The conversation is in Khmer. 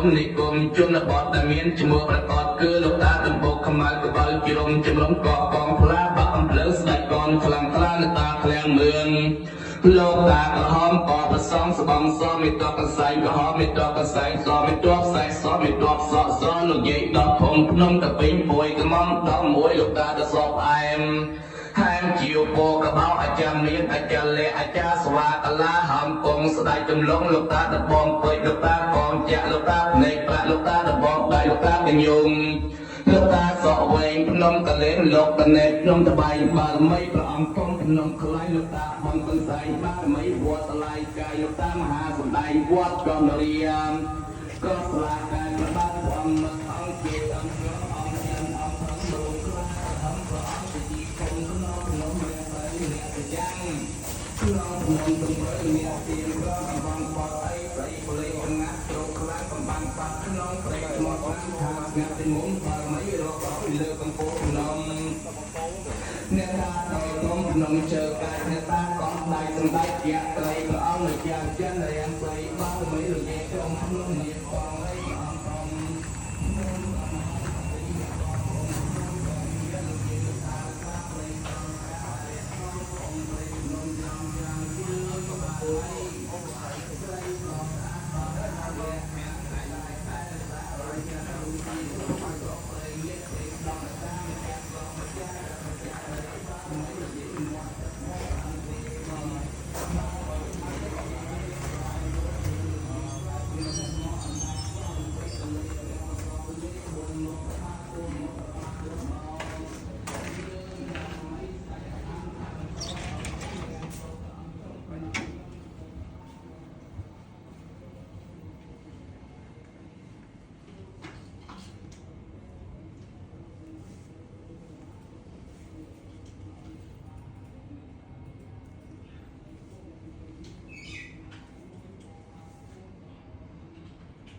មនិគមជនបទដែលមានឈ្មោះប្រកបគឺលោកតាដំបូកខ្មៅកបលជារំជំរំកកងផ្លាបាក់អំភ្លើស្ដេចកនខ្លាំងខ្លានៅតាឃ្លាំងមឿនលោកតាក្រហមកប្រសងស្បងសមេតកសែងក្រហមមេតកសែងសមេតកសែងសមេតកសក់សលោកយាយដល់ភូមិភ្នំតពេញពួយកំមដល់មួយលោកតាទៅសពអែមហាមជាវពោកបោអាចារ្យមានអាចារ្យលេអាចារ្យស្វាកលាហំគង់ស្ដេចចំលងលោកតាដបងពេជ្រលោកតាកងចាក់លោកតាភ្នែកប្រាក់លោកតាដបងដៃលោកតាកញ្ញងលោកតាសក់វែងភ្នំកលែនលោកតនេភ្នំតបៃបារមីព្រះអង្គគង់ភ្នំខ្លាយលោកតាបងកន្សែងបារមីវត្តឡាយកាយលោកតាមហាសម្ដែងវត្តកណ្ដរៀមក៏ស្លាកាយប្របាទព្រះមកអង្គជាអង្គអង្គមានអង្គលោកខ្លាអង្គព្រះអង្គទីគុំក្នុងក្នុងមានតែអ្នកប្រចាំក្នុងក្នុងទំរើមានទៀនក៏កំបាំងបត់អីប្រៃប្រលេងណាស់ជ្រោកខ្លាំងកំបាំងបាត់ក្នុងព្រៃមកបានថាស្ងាត់ទីមុំបារមីរកឲ្យលើកំពូលក្នុងអ្នកតាដល់នំក្នុងជើកាយអ្នកតាកងដៃសម្ដែងជាត្រីព្រះអង្គនៅជាចិនរៀងព្រៃបារមីរយេក្រុមក្នុងមានបងអីអង្គក្រុមHãy subscribe cho kênh Ghiền Mì Gõ để không bỏ lỡ